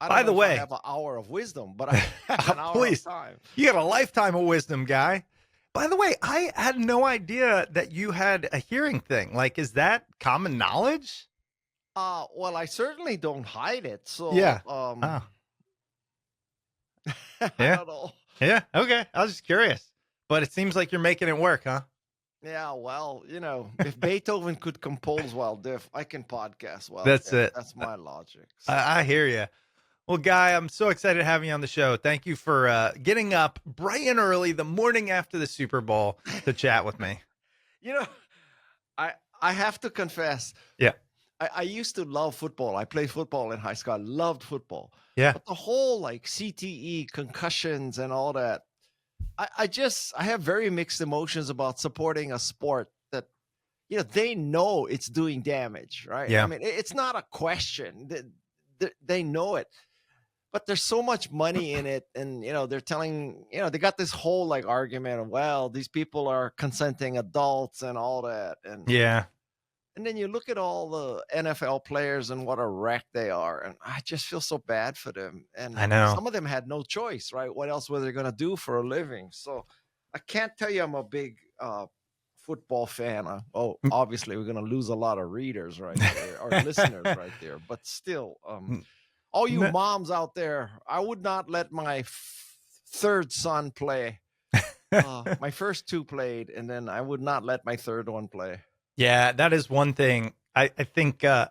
I don't By know the if I way, have an hour of wisdom, but I have an hour of please, time. you got a lifetime of wisdom, Guy. By the way, I had no idea that you had a hearing thing. Like, is that common knowledge? Well, I certainly don't hide it. So, Yeah. Oh, I yeah. don't know. Yeah. Okay. I was just curious. But it seems like you're making it work, huh? Yeah, well, if Beethoven could compose well, Diff, I can podcast well, That's Diff. it. That's my logic. So, I hear you. Well, Guy, I'm so excited having you on the show. Thank you for getting up bright and early the morning after the Super Bowl to chat with me. you know, I I have to confess, Yeah. I used to love football. I played football in high school. I loved football. Yeah. But the whole like CTE, concussions, and all that, I have very mixed emotions about supporting a sport that they know it's doing damage, right? I Yeah. mean, it's not a question. They know it, but there's so much money in it, and they're telling, they got this whole like argument of, well, these people are consenting adults and all that, Yeah. and then you look at all the NFL players and what a wreck they are, and I just feel so bad for them. I And know. some of them had no choice, right? What else were they going to do for a living? So I can't tell you I'm a big football fan. Obviously we're going to lose a lot of readers right there, or listeners right there. But still, all you No. moms out there, I would not let my third son play. My first two played, and then I would not let my third one play. Yeah, that is one thing. I think, let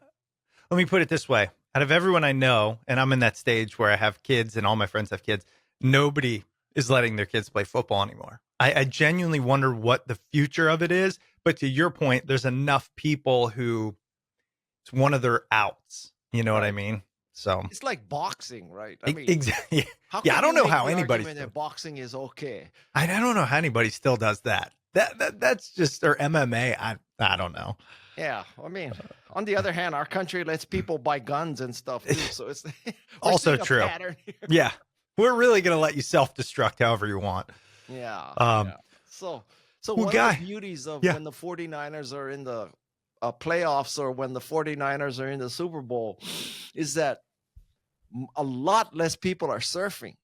me put it this way. Out of everyone I know, and I'm in that stage where I have kids and all my friends have kids, nobody is letting their kids play football anymore. I genuinely wonder what the future of it is. But to your point, there's enough people who it's one of their outs. You know what I Right. mean? So, It's like boxing, right? I mean, exactly. how Yeah, I can don't you know make how the anybody argument still, that boxing is okay? I don't know how anybody still does that. That's just, or MMA. I don't know. Yeah, I mean, on the other hand, our country lets people buy guns and stuff too, so it's we're Also seeing a true. pattern here. Yeah. We're really going to let you self-destruct however you want. Yeah, Um, yeah. So well, one of the Guy, beauties of yeah, when the 49ers are in the playoffs, or when the 49ers are in the Super Bowl, is that a lot less people are surfing.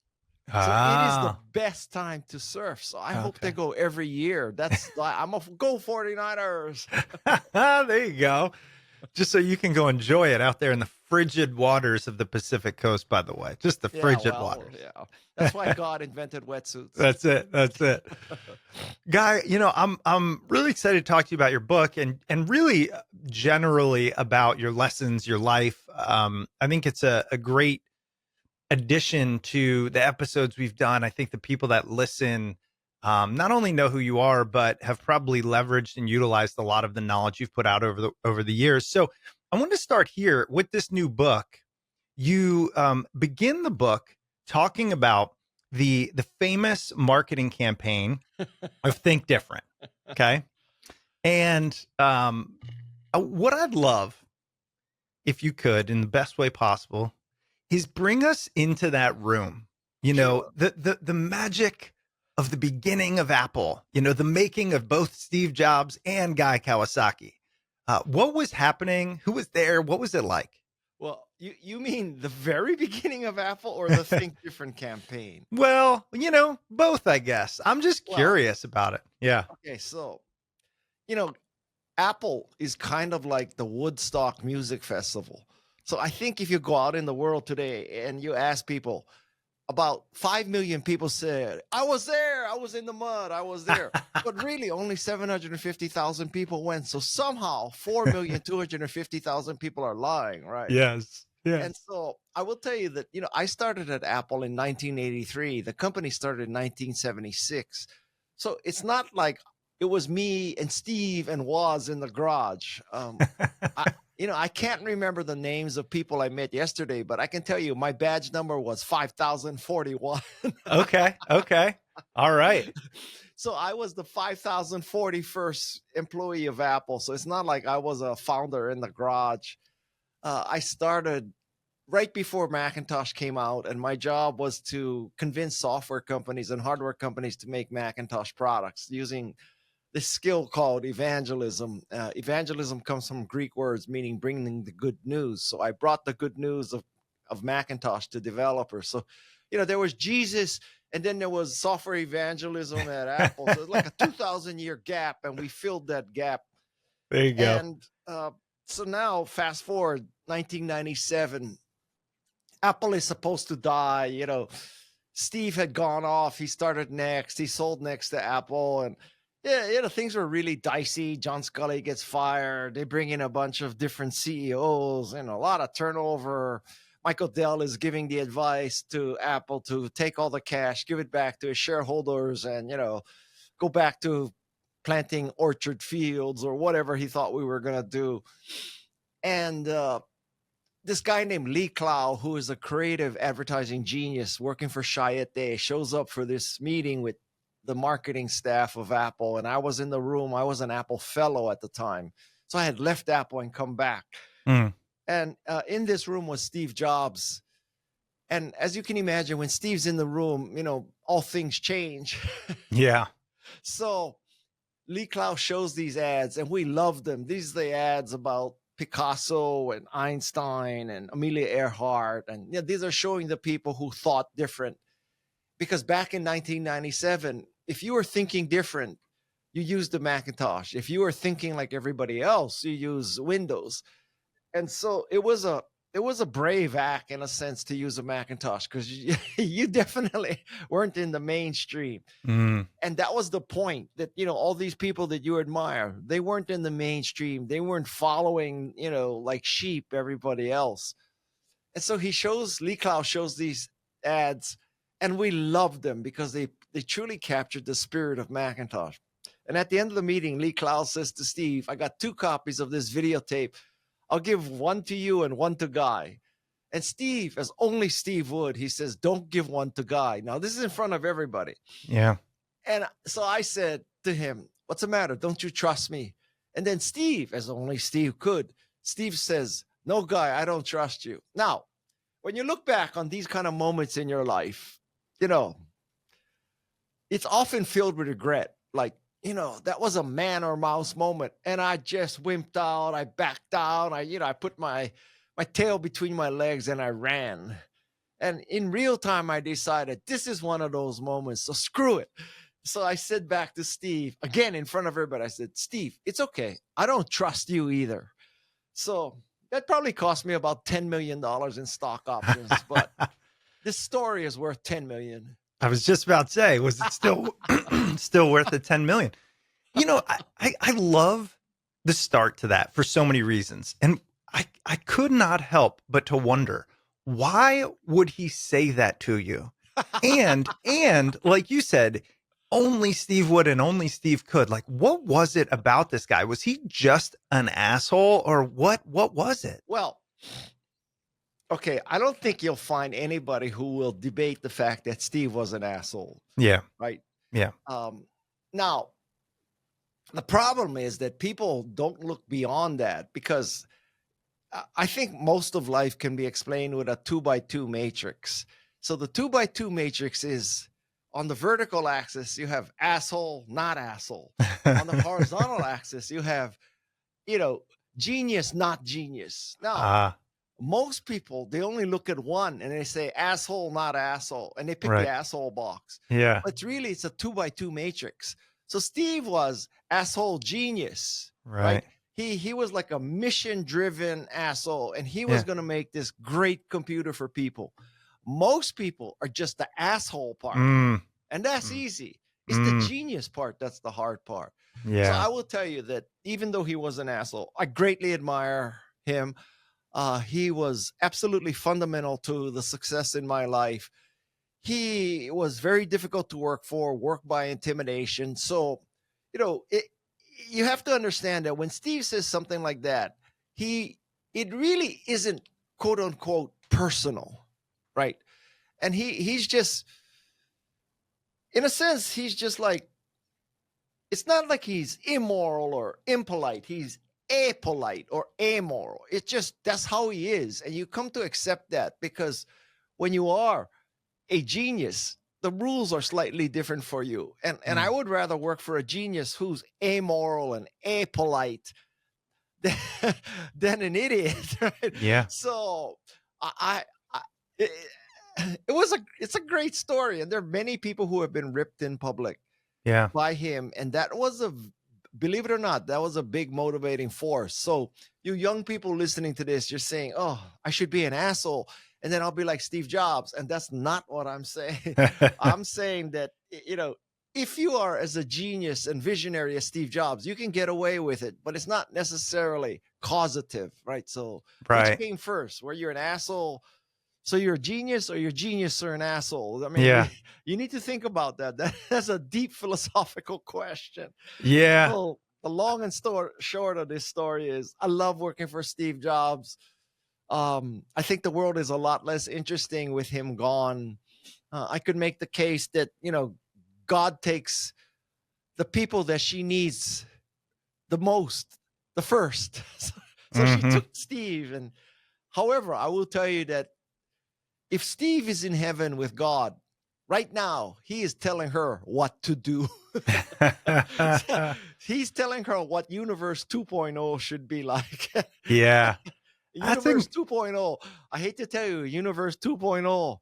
So it is the ah, best time to surf. So I hope they okay. go every year. I'm a go 49ers. There you go. Just so you can go enjoy it out there in the frigid waters of the Pacific Coast, by the way. Just the Yeah, frigid well, waters. yeah. That's why God invented wetsuits. That's it. That's it. Guy, I'm really excited to talk to you about your book and really generally about your lessons, your life. I think it's a great addition to the episodes we've done. I think the people that listen not only know who you are, but have probably leveraged and utilized a lot of the knowledge you've put out over the years. So I want to start here with this new book. You begin the book talking about the famous marketing campaign of Think Different. Okay, and what I'd love, if you could, in the best way possible, is bring us into that room. Sure. The magic of the beginning of Apple. The making of both Steve Jobs and Guy Kawasaki. What was happening? Who was there? What was it like? Well, you mean the very beginning of Apple, or the Think Different campaign? Well, both, I guess. I'm just Well, curious about it. Yeah. okay, so you know, Apple is kind of like the Woodstock Music Festival. So I think if you go out in the world today and you ask people, about 5 million people said, I was there, I was in the mud, I was there. But really, only 750,000 people went. So somehow 4,250,000 people are lying, right? Yes. And Yes. so I will tell you that, I started at Apple in 1983. The company started in 1976. So it's not like it was me and Steve and Woz in the garage. I, I can't remember the names of people I met yesterday, but I can tell you my badge number was 5,041. Okay. Okay. All right. So I was the 5,041st employee of Apple. So it's not like I was a founder in the garage. I started right before Macintosh came out, and my job was to convince software companies and hardware companies to make Macintosh products using this skill called evangelism. Evangelism comes from Greek words meaning bringing the good news. So I brought the good news of of Macintosh to developers. So, there was Jesus, and then there was software evangelism at Apple. So it's like a 2,000-year gap, and we filled that gap. There you go. And so now, fast forward 1997, Apple is supposed to die. Steve had gone off. He started Next. He sold Next to Apple, and things were really dicey. John Scully gets fired. They bring in a bunch of different CEOs and a lot of turnover. Michael Dell is giving the advice to Apple to take all the cash, give it back to his shareholders, and go back to planting orchard fields or whatever he thought we were going to do. And this guy named Lee Clow, who is a creative advertising genius working for Chiat, shows up for this meeting with the marketing staff of Apple. And I was in the room. I was an Apple fellow at the time. So I had left Apple and come back. And in this room was Steve Jobs. And as you can imagine, when Steve's in the room, all things change. Yeah. So Lee Clow shows these ads, and we love them. These are the ads about Picasso and Einstein and Amelia Earhart. And these are showing the people who thought different. Because back in 1997, if you were thinking different, you used the Macintosh. If you were thinking like everybody else, you use Windows. And so it was a brave act, in a sense, to use a Macintosh, because you definitely weren't in the mainstream. And that was the point, that, all these people that you admire, they weren't in the mainstream. They weren't following, like sheep, everybody else. And so Lee Clow shows these ads, and we loved them because they truly captured the spirit of Macintosh. And at the end of the meeting, Lee Clow says to Steve, I got 2 copies of this videotape. I'll give one to you and one to Guy. And Steve, as only Steve would, he says, don't give one to Guy. Now, this is in front of everybody. Yeah. And so I said to him, what's the matter? Don't you trust me? And then Steve, as only Steve could, Steve says, no, Guy, I don't trust you. Now, when you look back on these kind of moments in your life, it's often filled with regret. Like, that was a man or mouse moment, and I just wimped out. I backed down. I put my tail between my legs and I ran. And in real time, I decided this is one of those moments, so screw it. So I said back to Steve, again in front of everybody, I said, Steve, it's okay. I don't trust you either. So that probably cost me about $10 million in stock options, but this story is worth $10 million. I was just about to say, was it still worth the 10 million? I love the start to that for so many reasons. And I could not help but to wonder, why would he say that to you? And like you said, only Steve would and only Steve could. Like, what was it about this guy? Was he just an asshole, or what was it? Well, okay, I don't think you'll find anybody who will debate the fact that Steve was an asshole. Yeah. Right? Yeah. Now, the problem is that people don't look beyond that, because I think most of life can be explained with a 2x2 matrix. So the 2x2 matrix is, on the vertical axis, you have asshole, not asshole. On the horizontal axis, you have, genius, not genius. Now, most people, they only look at one and they say asshole, not asshole, and they pick the asshole box. Yeah. But really, it's a 2x2 matrix. So Steve was asshole genius, right? He was like a mission-driven asshole, and he was going to make this great computer for people. Most people are just the asshole part, and that's easy. It's the genius part that's the hard part. Yeah. So I will tell you that even though he was an asshole, I greatly admire him. He was absolutely fundamental to the success in my life. He was very difficult to work for, worked by intimidation. So, you have to understand that when Steve says something like that, it really isn't quote unquote personal, right? And he's just, in a sense, he's just like, it's not like he's immoral or impolite. He's apolite or amoral. It's just, that's how he is. And you come to accept that, because when you are a genius, the rules are slightly different for you. And I would rather work for a genius who's amoral and apolite than an idiot. Right? Yeah. So I it, it's a great story, and there are many people who have been ripped in public Yeah. by him, and that was believe it or not, that was a big motivating force. So you young people listening to this, you're saying, oh, I should be an asshole, and then I'll be like Steve Jobs, and that's not what I'm saying. I'm saying that, if you are as a genius and visionary as Steve Jobs, you can get away with it, but it's not necessarily causative, right? So which Right. came first? Were you an asshole, so you're a genius, or you're genius or an asshole? I mean, Yeah. you need to think about that. That's a deep philosophical question. Yeah. So the long and short of this story is, I love working for Steve Jobs. I think the world is a lot less interesting with him gone. I could make the case that, God takes the people that she needs the most, the first. So she Hmm. took Steve. And however, I will tell you that if Steve is in heaven with God right now, he is telling her what to do. He's telling her what Universe 2.0 should be like. Yeah. That's Universe 2.0. I hate to tell you, Universe 2.0,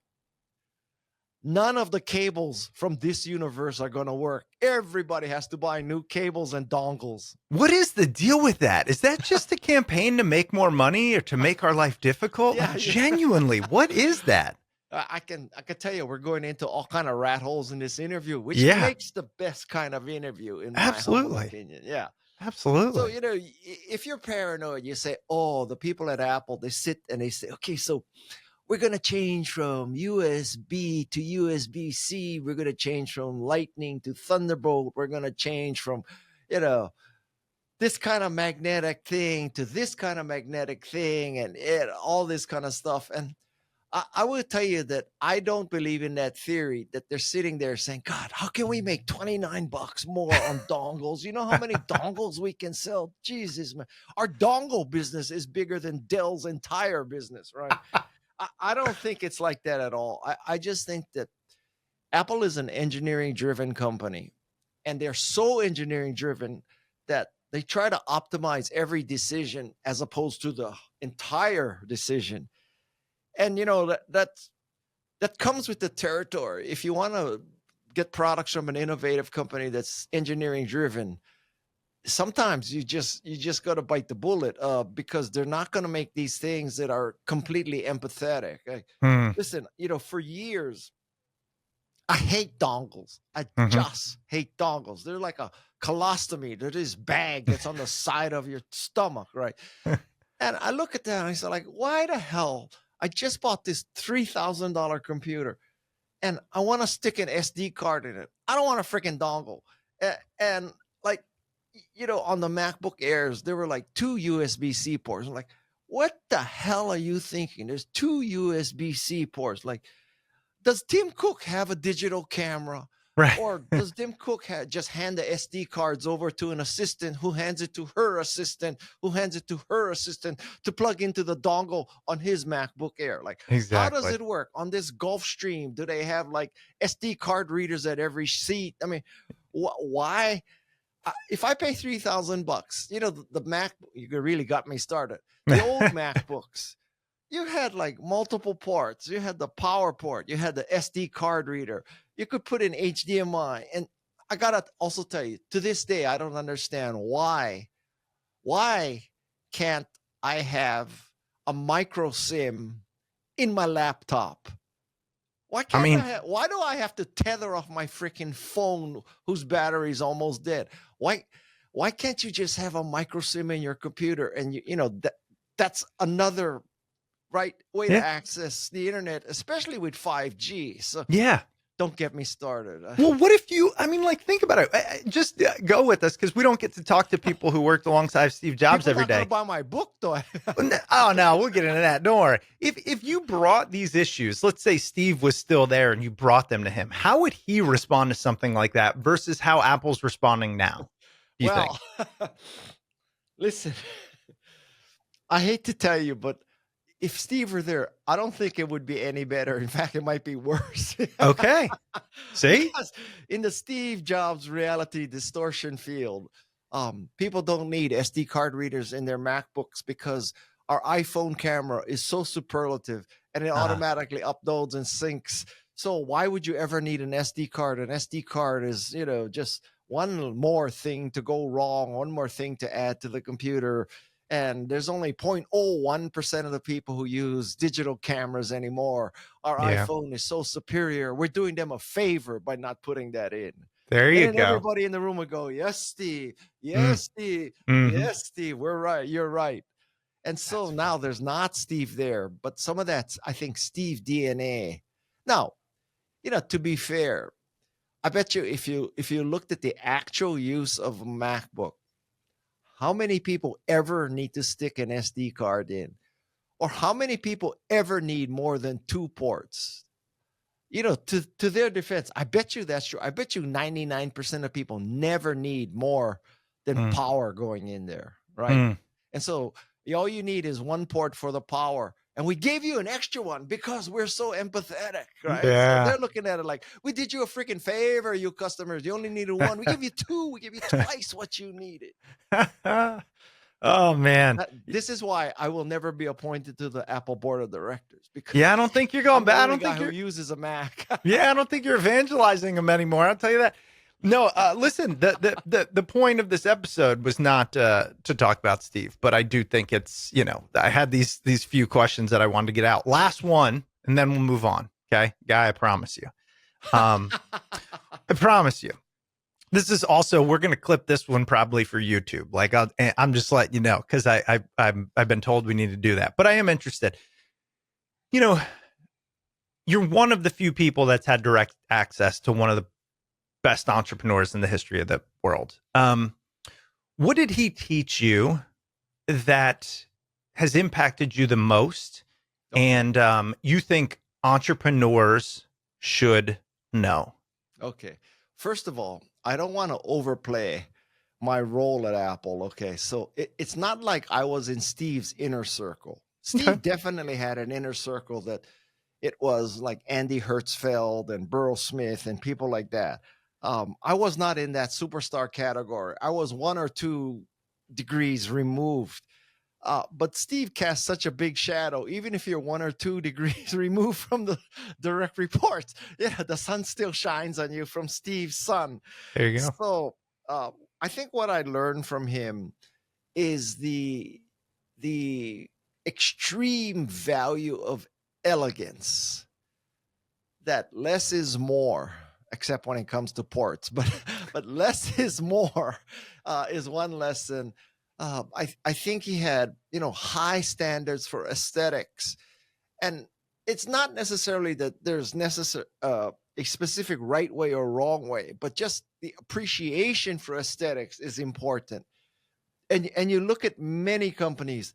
none of the cables from this universe are going to work. Everybody has to buy new cables and dongles. what is the deal with that? Is that just a campaign to make more money or to make our life difficult? Yeah, Like, genuinely, what is that? I can tell you, we're going into all kind of rat holes in this interview, which Yeah, makes the best kind of interview, in my humble absolutely. opinion. Yeah. So, Absolutely. if you're paranoid, you say, oh, the people at Apple, they sit and they say, okay, so we're going to change from USB to USB-C. We're going to change from Lightning to Thunderbolt. We're going to change from, this kind of magnetic thing to this kind of magnetic thing, and all this kind of stuff. And I will tell you that I don't believe in that theory that they're sitting there saying, God, how can we make $29 more on dongles? You know how many dongles we can sell? Jesus, man. Our dongle business is bigger than Dell's entire business, right? I don't think it's like that at all. I just think that Apple is an engineering driven company, and they're so engineering driven that they try to optimize every decision as opposed to the entire decision. And that comes with the territory. If you want to get products from an innovative company that's engineering driven, sometimes you just got to bite the bullet, because they're not going to make these things that are completely empathetic. Like, Hmm. listen, for years I hate dongles. I Mhm. just hate dongles. They're like a colostomy. They're this bag that's on the side of your stomach, right? And I look at that and I say, like, why the hell? I just bought this $3,000 computer, and I want to stick an SD card in it. I don't want a freaking dongle. And like, on the MacBook Airs, there were like two USB-C ports. I'm like, what the hell are you thinking? There's two USB-C ports. Like, does Tim Cook have a digital camera? Right. Or does Tim Cook just hand the SD cards over to an assistant who hands it to her assistant, who hands it to her assistant to plug into the dongle on his MacBook Air? Like, how does Exactly. it work? On this Gulfstream, do they have like SD card readers at every seat? I mean, why? If I pay $3,000, the Mac, you really got me started. The old MacBooks, you had like multiple ports. You had the power port, you had the SD card reader, you could put in HDMI. And I gotta also tell you, to this day, I don't understand why can't I have a micro SIM in my laptop? Why I can't mean, why do I have to tether off my freaking phone whose battery's almost dead? Why can't you just have a micro SIM in your computer, and that's another right way to yeah. access the internet, especially with 5G. So Yeah. don't get me started. Well, what if I mean, like, think about it. Just go with us because we don't get to talk to people who worked alongside Steve Jobs People every not going to day. buy my book, though. Oh no, we'll get into that. Don't worry. If you brought these issues, let's say Steve was still there and you brought them to him, how would he respond to something like that versus how Apple's responding now? Do you think? Well, listen, I hate to tell you, but if Steve were there, I don't think it would be any better. In fact, it might be worse. Okay. See? Because in the Steve Jobs reality distortion field, people don't need SD card readers in their MacBooks because our iPhone camera is so superlative and it automatically uploads and syncs. So why would you ever need an SD card? An SD card is, just one more thing to go wrong, one more thing to add to the computer. And there's only 0.01% of the people who use digital cameras anymore. Our Yeah. iPhone is so superior. We're doing them a favor by not putting that in. There And you then go. everybody in the room would go, yes, Steve. Yes, Steve. Yes, Steve. We're right. You're right. And so now there's not Steve there, but some of that's, I think, Steve DNA. Now, to be fair, I bet you if you looked at the actual use of a MacBook, how many people ever need to stick an SD card in? Or how many people ever need more than 2 ports? To their defense, I bet you that's true. I bet you 99% of people never need more than power going in there, right? And so all you need is 1 port for the power. And we gave you an extra one because we're so empathetic, right? So they're looking at it like, we did you a freaking favor, you customers. You only needed 1. We give you 2. We give you twice what you needed. Oh, man. This is why I will never be appointed to the Apple board of directors. Because I don't think you're going back. I don't think think who uses a Mac. I don't think you're evangelizing them anymore. I'll tell you that. No, listen, the point of this episode was not to talk about Steve, but I do think it's, I had these few questions that I wanted to get out. Last one, and then we'll move on. Okay, Guy, I promise you. I promise you. This is also, we're going to clip this one probably for YouTube. Like I'm just letting you know, because I've been told we need to do that, but I am interested. You're one of the few people that's had direct access to one of the best entrepreneurs in the history of the world. What did he teach you that has impacted you the most, and you think entrepreneurs should know? Okay. First of all, I don't want to overplay my role at Apple. Okay. So it's not like I was in Steve's inner circle. Steve definitely had an inner circle that it was like Andy Hertzfeld and Burl Smith and people like that. I was not in that superstar category. I was 1 or 2 degrees removed. But Steve casts such a big shadow, even if you're 1 or 2 degrees removed from the direct reports. The sun still shines on you from Steve's sun. There you go. So I think what I learned from him is the extreme value of elegance, that less is more, except when it comes to ports, but less is more is one lesson. I think he had, high standards for aesthetics, and it's not necessarily that there's a specific right way or wrong way, but just the appreciation for aesthetics is important. And you look at many companies,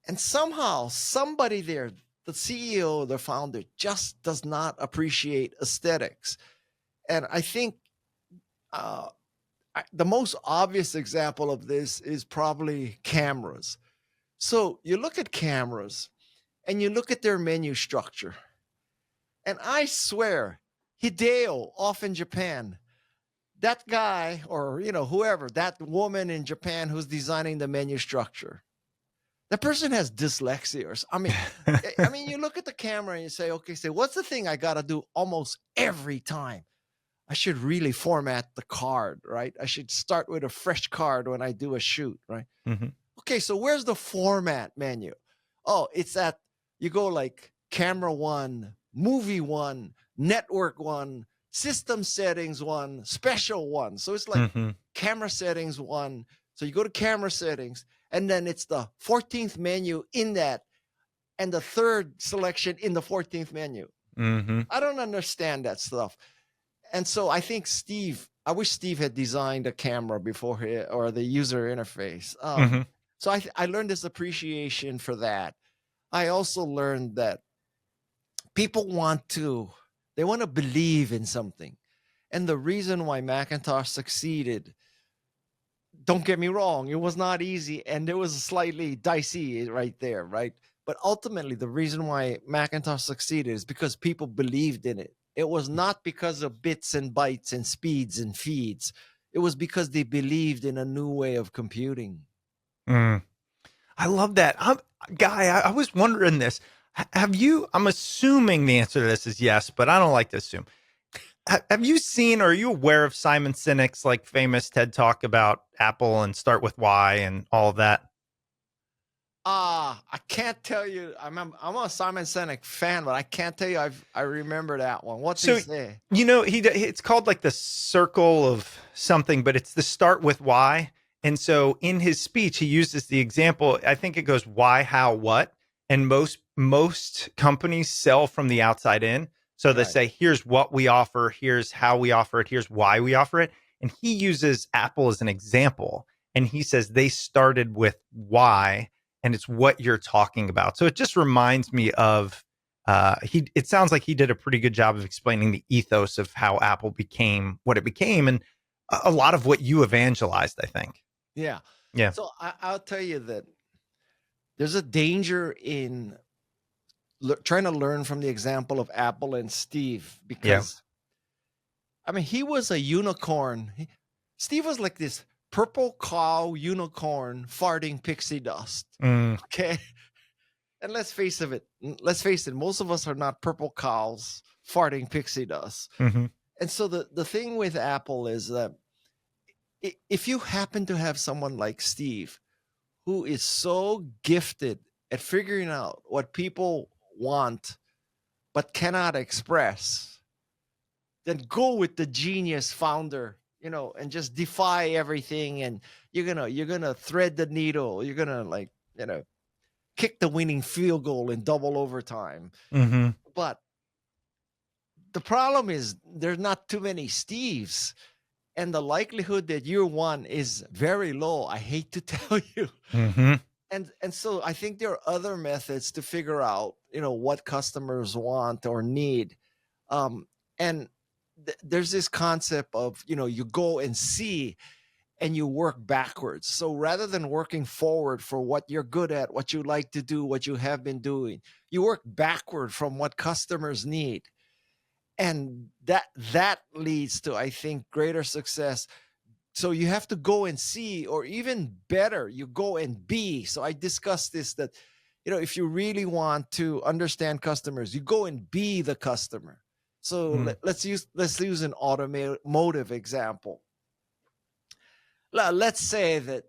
and somehow somebody there, the CEO, the founder, just does not appreciate aesthetics. And I think the most obvious example of this is probably cameras. So you look at cameras and you look at their menu structure. And I swear, Hideo off in Japan, that guy, or whoever, that woman in Japan who's designing the menu structure, that person has dyslexia. I mean, you look at the camera and you say, okay, what's the thing I got to do almost every time? I should really format the card, right? I should start with a fresh card when I do a shoot, right? Mm-hmm. Okay, so where's the format menu? Oh, it's at, you go like camera 1, movie 1, network 1, system settings 1, special 1. So it's like camera settings 1. So you go to camera settings, and then it's the 14th menu in that, and the 3rd selection in the 14th menu. I don't understand that stuff. And so I think I wish Steve had designed a camera before or the user interface. So I learned this appreciation for that. I also learned that people want to believe in something. And the reason why Macintosh succeeded, don't get me wrong, it was not easy, and it was slightly dicey right there, right? But ultimately, the reason why Macintosh succeeded is because people believed in it. It was not because of bits and bytes and speeds and feeds. It was because they believed in a new way of computing. I love that. Guy, I was wondering this. Have you, I'm assuming the answer to this is yes, but I don't like to assume. Have you seen, or are you aware of Simon Sinek's like famous TED talk about Apple and start with why and all of that? I can't tell you. I'm a Simon Sinek fan, but I can't tell you I remember that one. What's he So, say? it's called like the circle of something, but it's the start with why. And so in his speech, he uses the example, I think it goes why, how, what. And most companies sell from the outside in. So they Right. say, here's what we offer, here's how we offer it, here's why we offer it. And he uses Apple as an example. And he says they started with why, and it's what you're talking about. So it just reminds me of it sounds like he did a pretty good job of explaining the ethos of how Apple became what it became, and a lot of what you evangelized, I think. Yeah. Yeah. So I'll tell you that there's a danger in trying to learn from the example of Apple and Steve, Yeah. because I mean he was a unicorn. Steve was like this purple cow unicorn farting pixie dust. Mm, Okay. And let's face it, most of us are not purple cows farting pixie dust. hmm And so the thing with Apple is that if you happen to have someone like Steve who is so gifted at figuring out what people want but cannot express, then go with the genius founder, and just defy everything, and you're gonna thread the needle. You're gonna, like, kick the winning field goal in double overtime. hmm But the problem is there's not too many Steves, and the likelihood that you're one is very low. I hate to tell you. hmm And so I think there are other methods to figure out, what customers want or need. And there's this concept of, you go and see and you work backwards. So rather than working forward for what you're good at, what you like to do, what you have been doing, you work backward from what customers need. And that leads to, I think, greater success. So you have to go and see, or even better, you go and be. So I discussed this, that if you really want to understand customers, you go and be the customer. So let's use an automotive example. Let's say that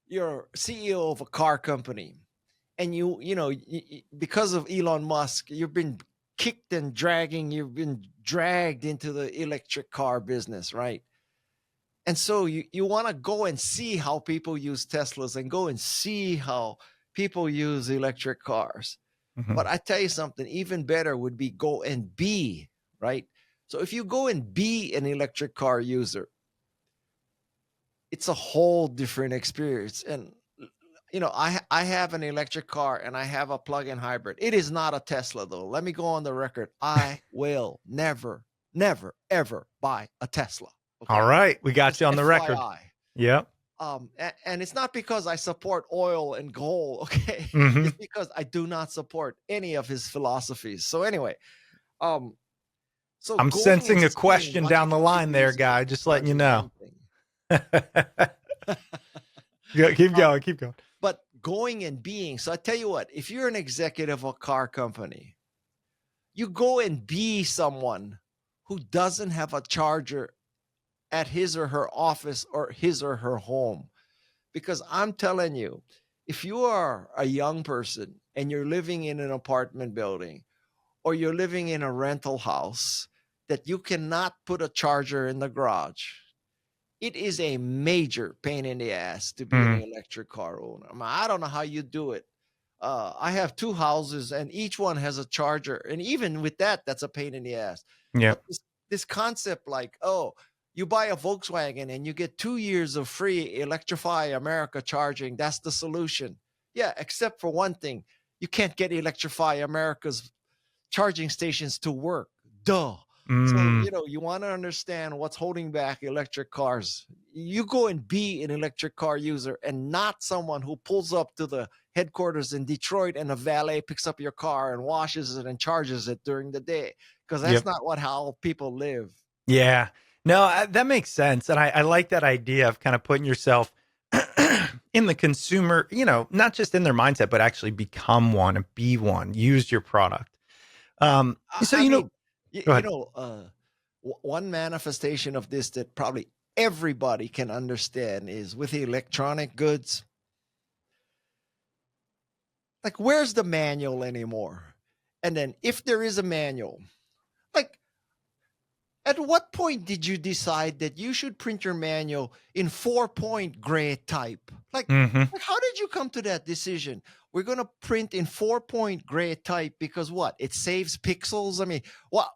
you're CEO of a car company, and because of Elon Musk, you've been you've been dragged into the electric car business, right? And so you want to go and see how people use Teslas, and go and see how people use electric cars. hmm But I tell you something, even better would be go and be, right? So if you go and be an electric car user, it's a whole different experience. And I have an electric car and I have a plug-in hybrid. It is not a Tesla, though. Let me go on the record. I will never, never, ever buy a Tesla. All Okay. right. We got Just you on the record. FYI. Yep. And it's not because I support oil and gold. Okay. hmm It's because I do not support any of his philosophies. So anyway, um, so I'm going and sensing a seeing question what you down the can line there, use in guy. electric Just letting cars you is know. one thing. Yeah, keep Um, going. Keep going. but going and being. So I tell you what, if you're an executive of a car company, you go and be someone who doesn't have a charger at his or her office or his or her home. Because I'm telling you, if you are a young person and you're living in an apartment building, or you're living in a rental house that you cannot put a charger in the garage, it is a major pain in the ass to be an Mm, electric car owner. I mean, I don't know how you do it. I have two houses and each one has a charger. And even with that, that's a pain in the ass. yeah. But this concept, like, oh, you buy a Volkswagen and you get 2 years of free Electrify America charging. That's the solution. Yeah, except for one thing. You can't get Electrify America's charging stations to work. Duh. So, Mm, you want to understand what's holding back electric cars. You go and be an electric car user, and not someone who pulls up to the headquarters in Detroit and a valet picks up your car and washes it and charges it during the day, because that's yep. not how people live. Yeah. No, that makes sense. And I like that idea of kind of putting yourself in the consumer, not just in their mindset, but actually become one and be one, use your product. So, I mean, go you ahead. know, one manifestation of this that probably everybody can understand is with electronic goods. Like, where's the manual anymore? And then, if there is a manual, like, at what point did you decide that you should print your manual in 4-point gray type? Hmm. Like, how did you come to that decision? We're going to print in 4-point gray type because what? It saves pixels? I mean, what?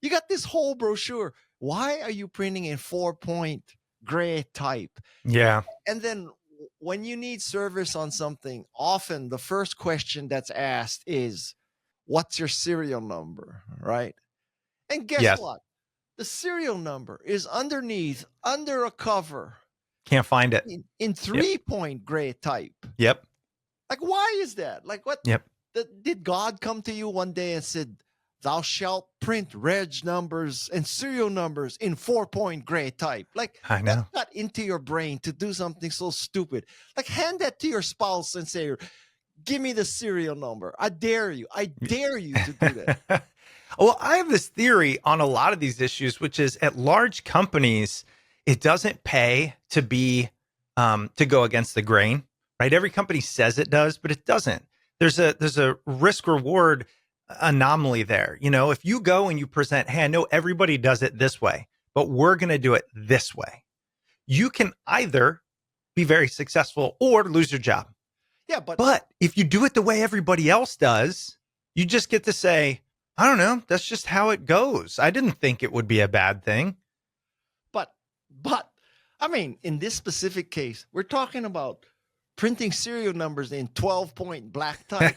You got this whole brochure. Why are you printing in 4-point gray type? Yeah. And then when you need service on something, often the first question that's asked is, what's your serial number? Right? And guess Yes. what? The serial number is underneath, under a cover Can't find it. in Yep. 3-point gray type. Yep. Like, why is that? Like, what? Yep. Did God come to you one day and said, thou shalt print reg numbers and serial numbers in 4-point gray type? Like, I know. what got into your brain to do something so stupid? Like, hand that to your spouse and say, give me the serial number. I dare you. I dare you to do that. Well, I have this theory on a lot of these issues, which is at large companies, it doesn't pay to be to go against the grain, right? Every company says it does, but it doesn't. There's a risk reward anomaly there. If you go and you present, hey, I know everybody does it this way, but we're going to do it this way, you can either be very successful or lose your job. Yeah, but if you do it the way everybody else does, you just get to say, I don't know, that's just how it goes. I didn't think it would be a bad thing. But I mean, in this specific case, we're talking about printing serial numbers in 12-point black type.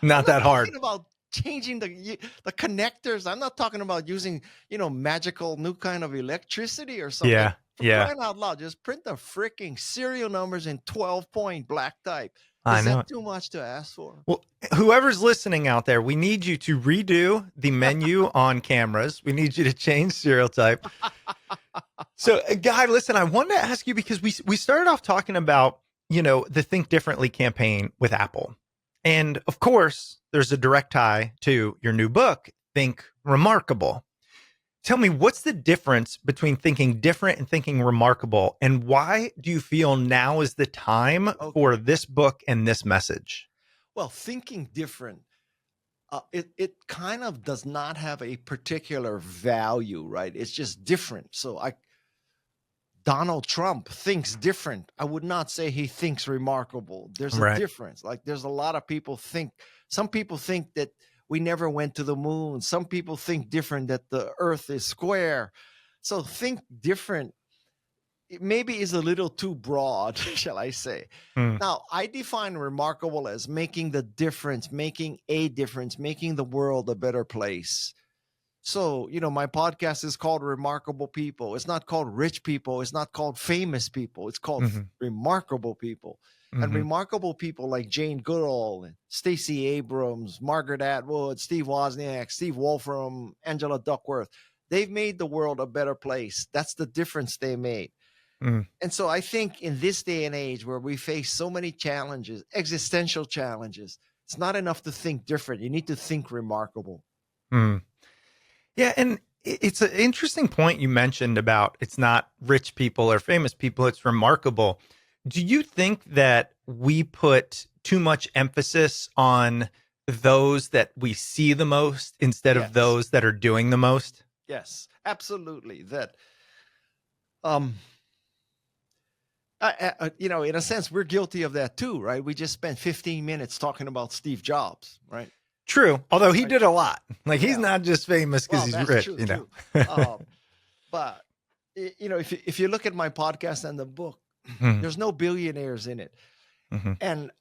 Not that hard. I'm not talking about changing the connectors. I'm not talking about using, magical new kind of electricity or something. Yeah. For crying out loud, just print the freaking serial numbers in 12-point black type. Is that too much to ask for? Well, whoever's listening out there, we need you to redo the menu on cameras. We need you to change serial type. So, Guy, listen, I wanted to ask you because we started off talking about, the Think Differently campaign with Apple. And of course, there's a direct tie to your new book, Think Remarkable. Tell me, what's the difference between thinking different and thinking remarkable? And why do you feel now is the time for this book and this message? Well, thinking different, it kind of does not have a particular value, right? It's just different. So Donald Trump thinks different. I would not say he thinks remarkable. There's a difference. Like, there's a lot of people some people think that we never went to the moon. Some people think different, that the earth is square. So think different, it maybe is a little too broad, shall I say. Now, I define remarkable as making the difference, making a difference, making the world a better place. So, my podcast is called Remarkable People. It's not called Rich People. It's not called Famous People. It's called Remarkable People. And remarkable people like Jane Goodall, and Stacey Abrams, Margaret Atwood, Steve Wozniak, Steve Wolfram, Angela Duckworth, they've made the world a better place. That's the difference they made. And so I think in this day and age where we face so many challenges, existential challenges, it's not enough to think different. You need to think remarkable. Yeah, and it's an interesting point you mentioned about it's not rich people or famous people, it's remarkable. Do you think that we put too much emphasis on those that we see the most instead of those that are doing the most? Yes, absolutely. That, in a sense, we're guilty of that too, right? We just spent 15 minutes talking about Steve Jobs, right? True. Although he did a lot. Like, he's not just famous because he's rich, true. But, if you look at my podcast and the book, there's no billionaires in it. And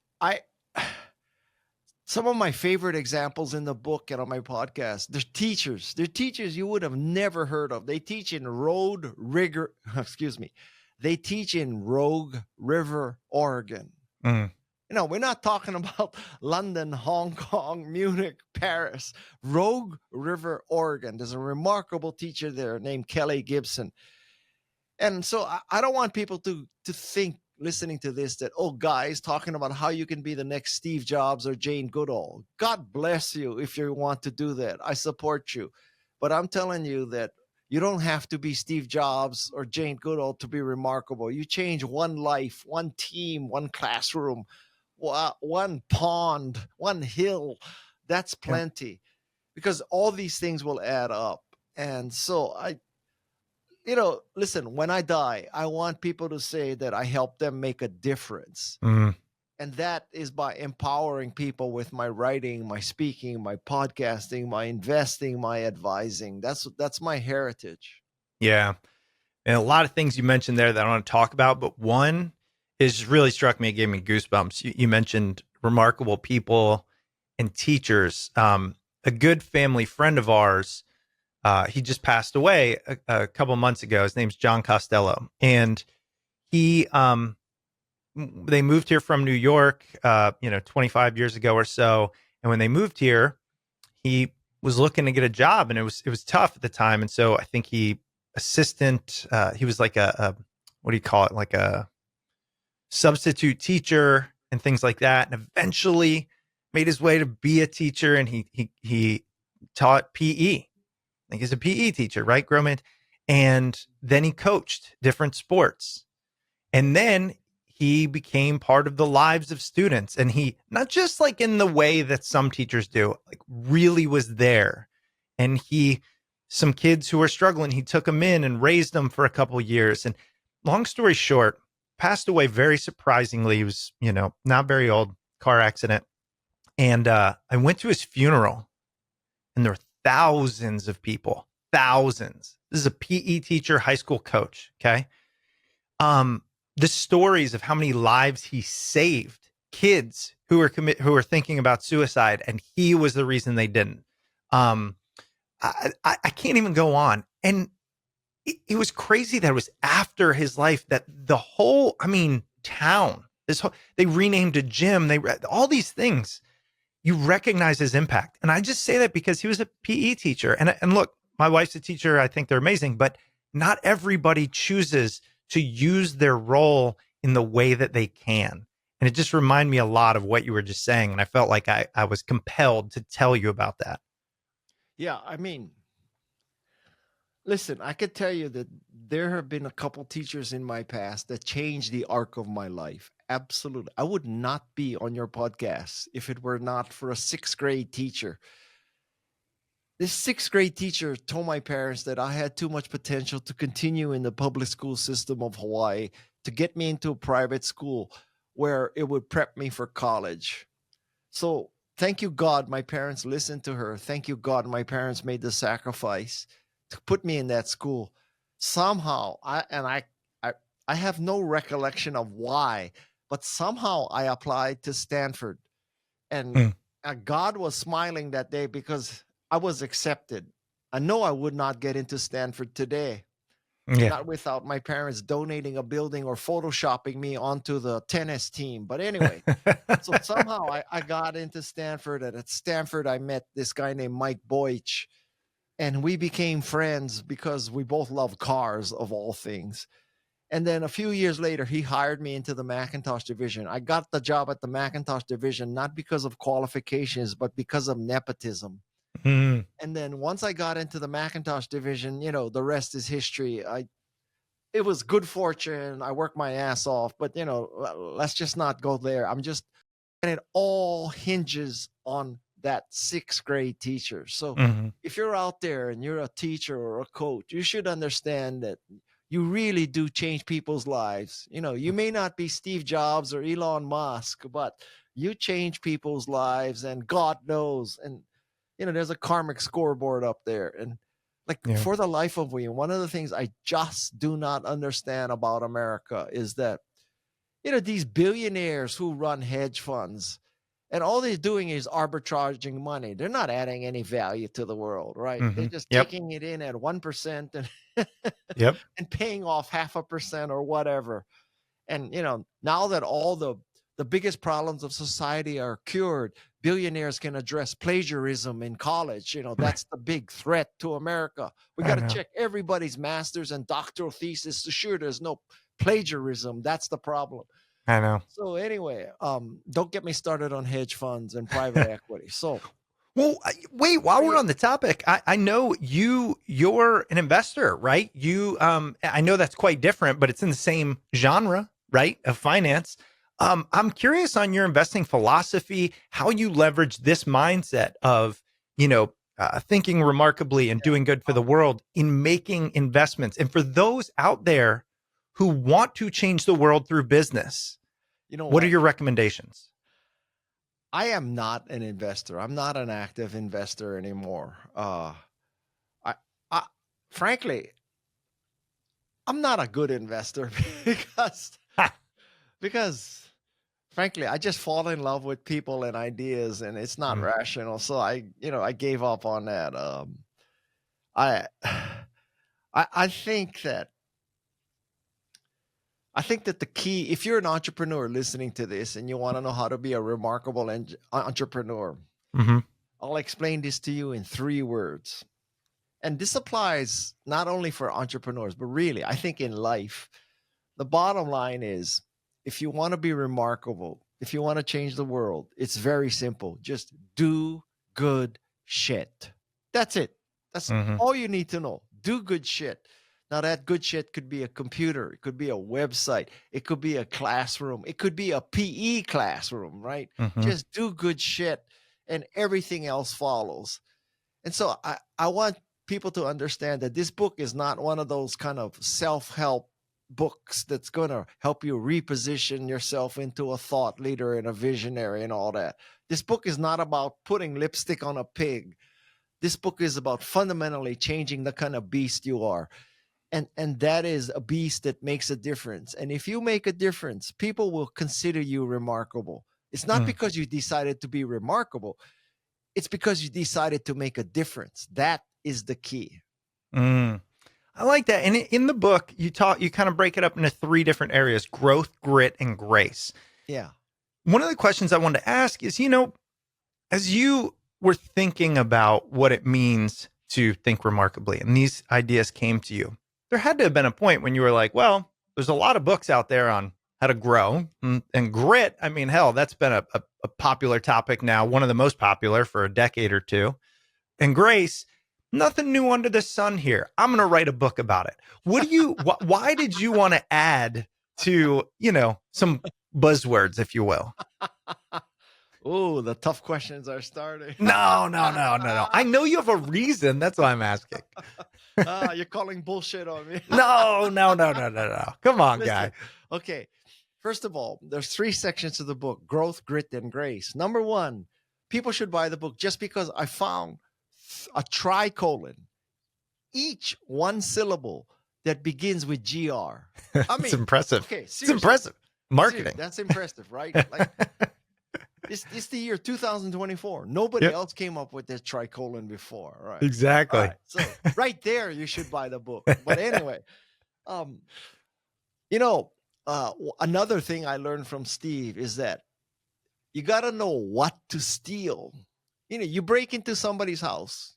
some of my favorite examples in the book and on my podcast, they're teachers. They're teachers you would have never heard of. They teach in They teach in Rogue River, Oregon. We're not talking about London, Hong Kong, Munich, Paris. Rogue River, Oregon. There's a remarkable teacher there named Kelly Gibson. And so I don't want people to think listening to this that, oh, guys talking about how you can be the next Steve Jobs or Jane Goodall. God bless you if you want to do that. I support you. But I'm telling you that you don't have to be Steve Jobs or Jane Goodall to be remarkable. You change one life, one team, one classroom, one pond, one hill. That's Yeah. plenty, because all these things will add up. And so listen, when I die, I want people to say that I helped them make a difference. Mm, And that is by empowering people with my writing, my speaking, my podcasting, my investing, my advising. That's my heritage. yeah. And a lot of things you mentioned there that I want to talk about, but one is really struck me. It gave me goosebumps. You mentioned remarkable people and teachers. A good family friend of ours, he just passed away a couple months ago. His name's John Costello, and he they moved here from New York, 25 years ago or so. And when they moved here, he was looking to get a job, and it was tough at the time. And so I think he was like a what do you call it? Like a substitute teacher and things like that. And eventually made his way to be a teacher, and he taught PE. I think he's a PE teacher, right? Growman. And then he coached different sports. And then he became part of the lives of students. And he, not just like in the way that some teachers do, like really was there. And some kids who were struggling, he took them in and raised them for a couple of years. And long story short, passed away very surprisingly. He was, not very old, car accident. And I went to his funeral, and there were thousands of people, thousands. This is a PE teacher, high school coach. Okay. The stories of how many lives he saved, kids who were thinking about suicide, and he was the reason they didn't. I can't even go on. And it was crazy that it was after his life that the whole, town, they renamed a gym, all these things. You recognize his impact. And I just say that because he was a PE teacher. And look, my wife's a teacher. I think they're amazing, but not everybody chooses to use their role in the way that they can. And it just reminded me a lot of what you were just saying. And I felt like I was compelled to tell you about that. Yeah, listen, I could tell you that there have been a couple teachers in my past that changed the arc of my life. Absolutely. I would not be on your podcast if it were not for a sixth grade teacher. This sixth grade teacher told my parents that I had too much potential to continue in the public school system of Hawaii, to get me into a private school where it would prep me for college. So thank you, God, my parents listened to her. Thank you, God, my parents made the sacrifice to put me in that school. Somehow, I have no recollection of why, but somehow I applied to Stanford, and God was smiling that day because I was accepted. I know I would not get into Stanford today, not without my parents donating a building or photoshopping me onto the tennis team. But anyway, so somehow I got into Stanford, and at Stanford I met this guy named Mike Boych, and we became friends because we both love cars, of all things. And then a few years later, he hired me into the Macintosh division. I got the job at the Macintosh division, not because of qualifications, but because of nepotism. And then once I got into the Macintosh division, the rest is history. It was good fortune. I worked my ass off, but let's just not go there. And it all hinges on that sixth grade teacher. So if you're out there and you're a teacher or a coach, you should understand that you really do change people's lives. You may not be Steve Jobs or Elon Musk, but you change people's lives, and God knows. And, there's a karmic scoreboard up there. And for the life of me, one of the things I just do not understand about America is that, these billionaires who run hedge funds, and all they're doing is arbitraging money. They're not adding any value to the world, right? They're just taking it in at 1% and and paying off 0.5% or whatever. And now that all the biggest problems of society are cured, billionaires can address plagiarism in college. That's the big threat to America. We got to check everybody's master's and doctoral thesis to sure there's no plagiarism. That's the problem. I know. So anyway, don't get me started on hedge funds and private equity. So, Well, wait, while we're on the topic, I know you're an investor, right? I know that's quite different, but it's in the same genre, right? Of finance. I'm curious on your investing philosophy, how you leverage this mindset of, thinking remarkably and doing good for the world in making investments. And for those out there who want to change the world through business, you know what are what? your recommendations? I am not an investor. I'm not an active investor anymore. I, I frankly, I'm not a good investor because Ha. because frankly, I just fall in love with people and ideas, and it's not Mm. rational. So I gave up on that. I I think that the key, if you're an entrepreneur listening to this and you want to know how to be a remarkable entrepreneur, Mm-hmm. I'll explain this to you in 3 words. And this applies not only for entrepreneurs, but really, I think in life, the bottom line is if you want to be remarkable, if you want to change the world, it's very simple. Just do good shit. That's it. That's Mm-hmm. all you need to know. Do good shit. Now, that good shit could be a computer, it could be a website, it could be a classroom, it could be a PE classroom, right? Mm-hmm. Just do good shit and everything else follows. And so I want people to understand that this book is not one of those kind of self-help books that's going to help you reposition yourself into a thought leader and a visionary and all that. This book is not about putting lipstick on a pig. This book is about fundamentally changing the kind of beast you are. And that is a beast that makes a difference. And if you make a difference, people will consider you remarkable. It's not because you decided to be remarkable. It's because you decided to make a difference. That is the key. Mm. I like that. And in the book, you kind of break it up into 3 different areas: growth, grit, and grace. Yeah. One of the questions I wanted to ask is, as you were thinking about what it means to think remarkably, and these ideas came to you, there had to have been a point when you were like, well, there's a lot of books out there on how to grow. And grit, I mean, hell, that's been a popular topic now, one of the most popular for a decade or two. And grace, nothing new under the sun here. I'm going to write a book about it. Why did you want to add to, some buzzwords, if you will? Oh, the tough questions are starting. No. I know you have a reason. That's why I'm asking. You're calling bullshit on me. No. Come on, Listen, Guy. okay. First of all, there's 3 sections of the book: growth, grit, and grace. Number 1, people should buy the book just because I found a tricolon, each 1 syllable that begins with GR. I mean, It's impressive. Okay, it's impressive. Marketing. Seriously, that's impressive, right? Like, it's the year 2024. Nobody else came up with that tricolon before, right? Exactly. All right, so right there, you should buy the book. But anyway, another thing I learned from Steve is that you got to know what to steal. You break into somebody's house.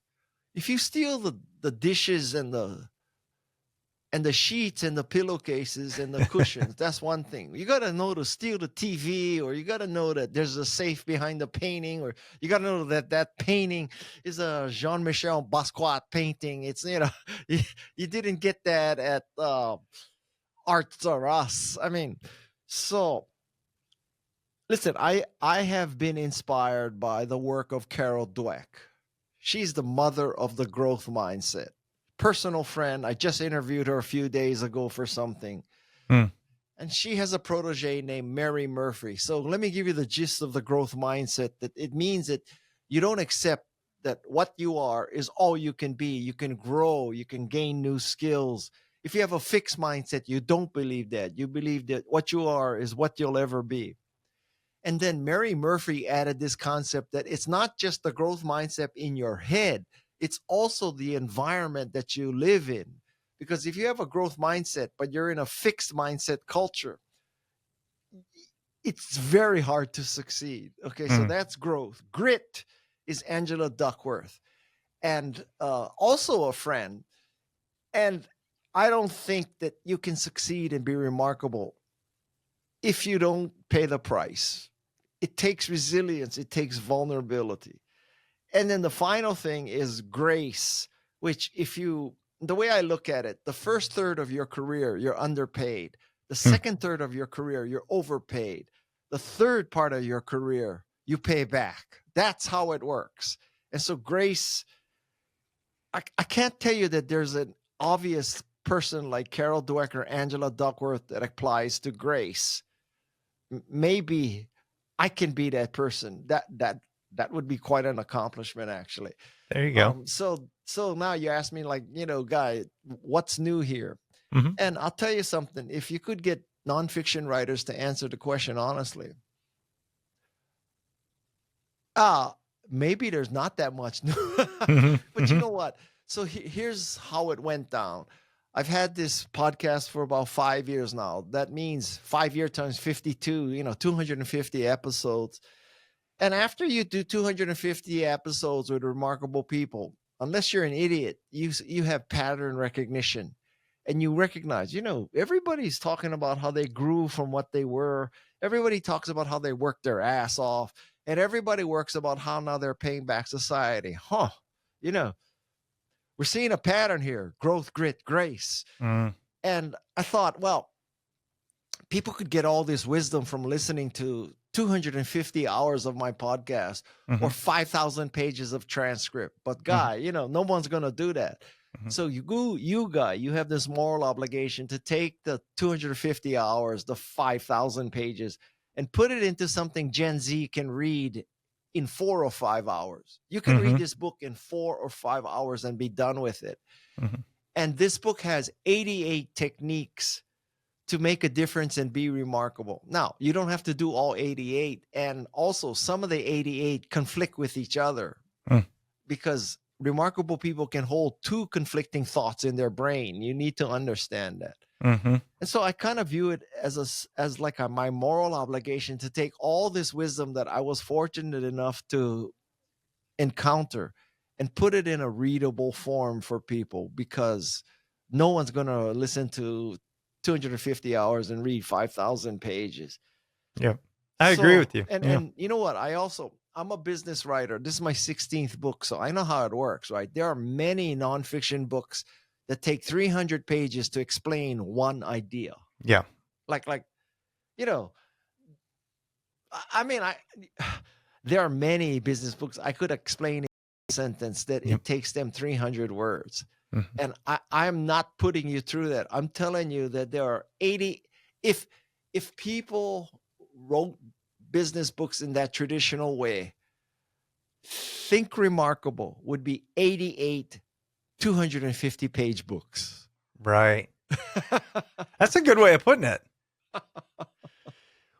If you steal the dishes and the sheets and the pillowcases and the cushions, that's one thing. You got to know to steal the TV, or you got to know that there's a safe behind the painting, or you got to know that painting is a Jean-Michel Basquiat painting. It's, you didn't get that at Arts or Us. I mean, so listen, I have been inspired by the work of Carol Dweck. She's the mother of the growth mindset. Personal friend. I just interviewed her a few days ago for something. And she has a protege named Mary Murphy. So let me give you the gist of the growth mindset. That it means that you don't accept that what you are is all you can be. You can grow, you can gain new skills. If you have a fixed mindset, you don't believe that. You believe that what you are is what you'll ever be. And then Mary Murphy added this concept that it's not just the growth mindset in your head, it's also the environment that you live in. Because if you have a growth mindset, but you're in a fixed mindset culture, it's very hard to succeed. Okay, so that's growth. Grit is Angela Duckworth, and also a friend. And I don't think that you can succeed and be remarkable if you don't pay the price. It takes resilience, it takes vulnerability. And then the final thing is grace, which, the way I look at it, the first third of your career, you're underpaid. The Hmm. second third of your career, you're overpaid. The third part of your career, you pay back. That's how it works. And so grace, I can't tell you that there's an obvious person like Carol Dweck or Angela Duckworth that applies to grace. Maybe I can be that person. That would be quite an accomplishment, actually. There you go. So now you ask me, like, Guy, what's new here? Mhm. And I'll tell you something. If you could get nonfiction writers to answer the question honestly, maybe there's not that much new. Mhm. But you Mhm. know what? So here's how it went down. I've had this podcast for about 5 years now. That means 5 year times 52, 250 episodes. And after you do 250 episodes with remarkable people, unless you're an idiot, you have pattern recognition, and you recognize, everybody's talking about how they grew from what they were. Everybody talks about how they worked their ass off, and everybody works about how now they're paying back society. You know, we're seeing a pattern here: growth, grit, grace. Mm. And I thought, well, people could get all this wisdom from listening to 250 hours of my podcast or Mhm. 5,000 pages of transcript. But Mhm. Guy, no one's going to do that. Mhm. So Guy, you have this moral obligation to take the 250 hours, the 5,000 pages, and put it into something Gen Z can read in 4 or 5 hours. You can read Mhm. this book in 4 or 5 hours and be done with it. Mhm. And this book has 88 techniques to make a difference and be remarkable. Now, you don't have to do all 88. And also, some of the 88 conflict with each other Mm. because remarkable people can hold two conflicting thoughts in their brain. You need to understand that. Mhm. And so I kind of view it as like my moral obligation to take all this wisdom that I was fortunate enough to encounter and put it in a readable form for people, because no one's going to listen to 250 hours and read 5,000 pages. Yeah. I agree So, with you. and Yeah. and you know what? I'm a business writer. This is my 16th book, so I know how it works, right? There are many nonfiction books that take 300 pages to explain one idea. Yeah. Like, you know, I mean, there are many business books I could explain in a sentence that Yep. it takes them 300 words. Mhm. And I'm not putting you through that. I'm telling you that there are 80. If people wrote business books in that traditional way, Think Remarkable would be 88 250 page books. Right. That's a good way of putting it.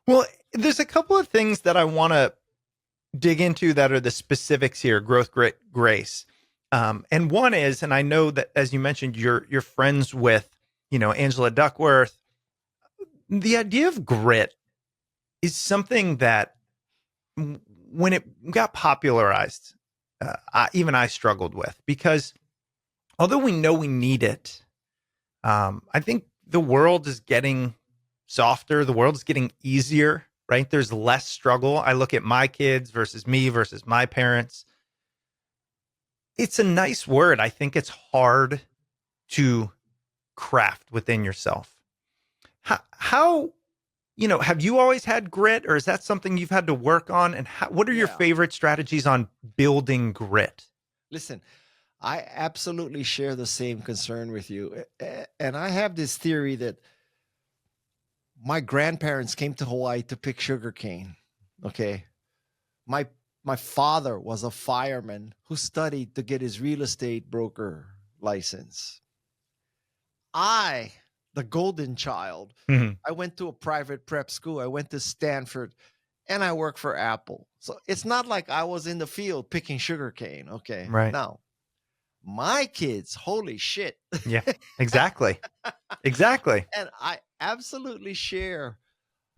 Well, there's a couple of things that I want to dig into that are the specifics here: growth, grit, grace. And one is, and I know that, as you mentioned, you're friends with, Angela Duckworth. The idea of grit is something that, when it got popularized, even I struggled with, because although we know we need it, I think the world is getting softer. The world is getting easier, right? There's less struggle. I look at my kids versus me versus my parents. It's a nice word. I think it's hard to craft within yourself. How have you always had grit, or is that something you've had to work on? And what are your Yeah. favorite strategies on building grit? Listen, I absolutely share the same concern with you. And I have this theory that my grandparents came to Hawaii to pick sugarcane. Okay. My my father was a fireman who studied to get his real estate broker license. I, the golden child, Mhm. I went to a private prep school. I went to Stanford, and I work for Apple. So it's not like I was in the field picking sugarcane. Okay. Right. Now, my kids, holy shit. Yeah, exactly. Exactly. And I absolutely share.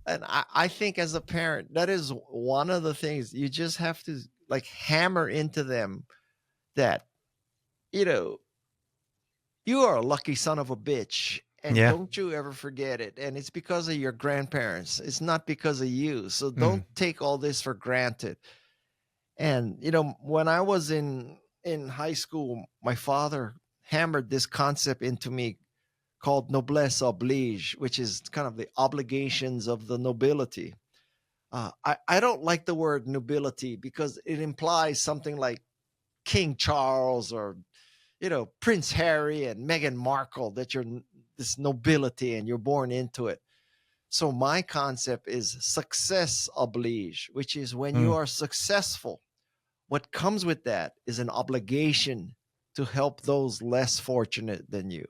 And I think as a parent, that is one of the things you just have to like hammer into them, that, you you are a lucky son of a bitch. And Yeah. don't you ever forget it. And it's because of your grandparents. It's not because of you. So Mm. don't take all this for granted. And when I was in high school, my father hammered this concept into me called noblesse oblige, which is kind of the obligations of the nobility. I don't like the word nobility because it implies something like King Charles or Prince Harry and Meghan Markle, that you're this nobility and you're born into it. So my concept is success oblige, which is when you Mm. are successful, what comes with that is an obligation to help those less fortunate than you.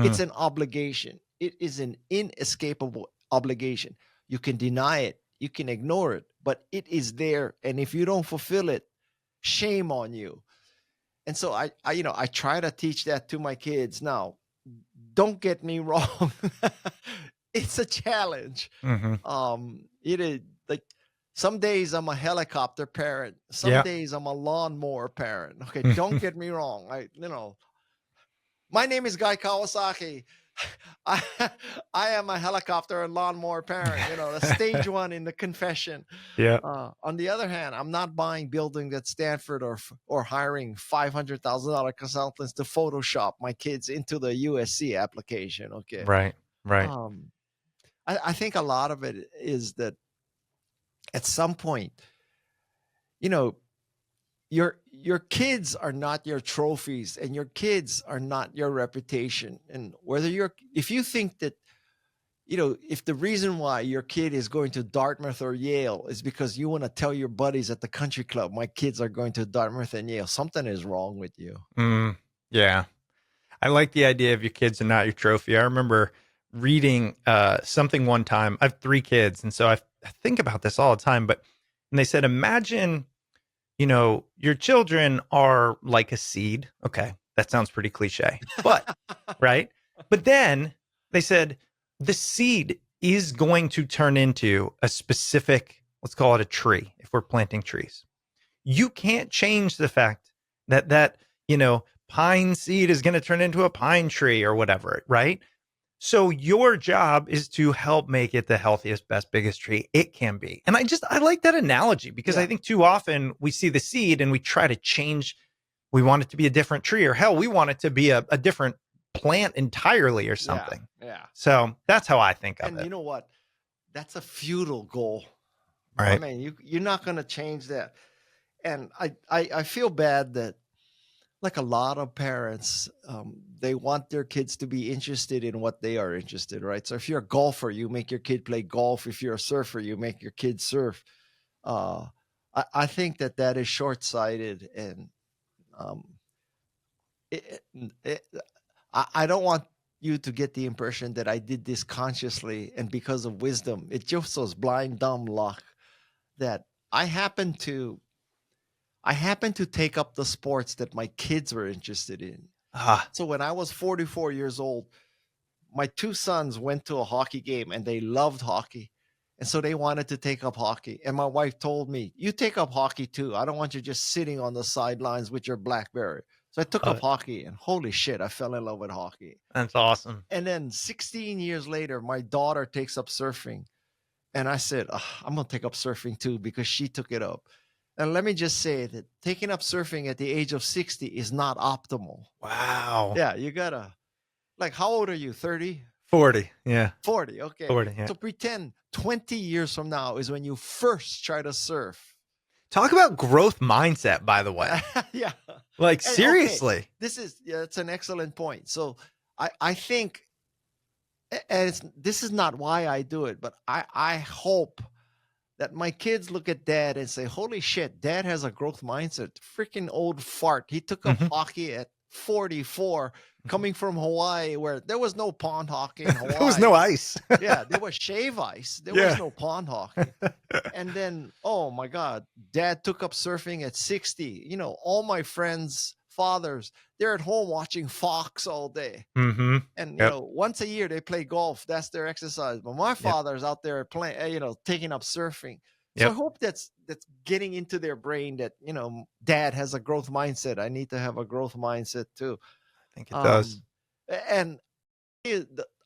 It's Mm. an obligation. It is an inescapable obligation. You can deny it, you can ignore it, but it is there. And if you don't fulfill it, shame on you. And so I try to teach that to my kids. Now, don't get me wrong. It's a challenge. Hmm. It is like some days I'm a helicopter parent, some Yeah. days I'm a lawnmower parent. Okay, don't get me wrong. My name is Guy Kawasaki. I I am a helicopter and lawnmower parent, the stage one in the confession. Yeah. On the other hand, I'm not buying buildings at Stanford or hiring $500,000 consultants to Photoshop my kids into the USC application. Okay. Right. Right. Um, I think a lot of it is that at some point, you know, your kids are not your trophies and your kids are not your reputation. And if you think that, if the reason why your kid is going to Dartmouth or Yale is because you want to tell your buddies at the country club, my kids are going to Dartmouth and Yale, something is wrong with you. Mm. Yeah. I like the idea of your kids are not your trophy. I remember reading something one time. I have 3 kids, and so I think about this all the time. But and they said, imagine, your children are like a seed. Okay, that sounds pretty cliche, but right. But then they said the seed is going to turn into a specific, let's call it a tree. If we're planting trees, you can't change the fact that pine seed is going to turn into a pine tree or whatever, right? So your job is to help make it the healthiest, best, biggest tree it can be. And I like that analogy because I Yeah. think too often we see the seed and we try to change. We want it to be a different tree, or hell, we want it to be a different plant entirely or Yeah. something. Yeah. So that's how I think of And it. you know what? That's a futile goal. I Right. mean, you're not going to change that. And I feel bad that, like a lot of parents, they want their kids to be interested in what they are interested, right? So if you're a golfer, you make your kid play golf. If you're a surfer, you make your kid surf. Uh, I think that is short-sighted, and um, it, it, I don't want you to get the impression that I did this consciously and because of wisdom. It just was blind, dumb luck that I happened to take up the sports that my kids were interested in. Ah. So when I was 44 years old, my 2 sons went to a hockey game and they loved hockey. And so they wanted to take up hockey. And my wife told me, "You take up hockey too. I don't want you just sitting on the sidelines with your Blackberry." So I took Love up it. hockey, and holy shit, I fell in love with hockey. That's awesome. And then 16 years later, my daughter takes up surfing. And I said, I'm going to take up surfing too because she took it up. And let me just say that taking up surfing at the age of 60 is not optimal. Wow. Yeah, you got to, like, how old are you? 30? 40. Yeah. 40. Okay. 40. Yeah. So pretend 20 years from now is when you first try to surf. Talk about growth mindset, by the way. Yeah. Like, And, seriously. It's an excellent point. So I think, and this is not why I do it, but I hope that my kids look at dad and say, "Holy shit, dad has a growth mindset. Freaking old fart. He took up Mhm. hockey at 44, coming from Hawaii, where there was no pond hockey in Hawaii. There was no ice. Yeah, there was shave ice. There Yeah. was no pond hockey. And then, oh my God, dad took up surfing at 60. All my friends' fathers, they're at home watching Fox all day. Mm-hmm. And Yep. once a year they play golf. That's their exercise. But my father's out there playing, taking up surfing. So I Yep. hope that's getting into their brain that dad has a growth mindset. I need to have a growth mindset too. I think it does. And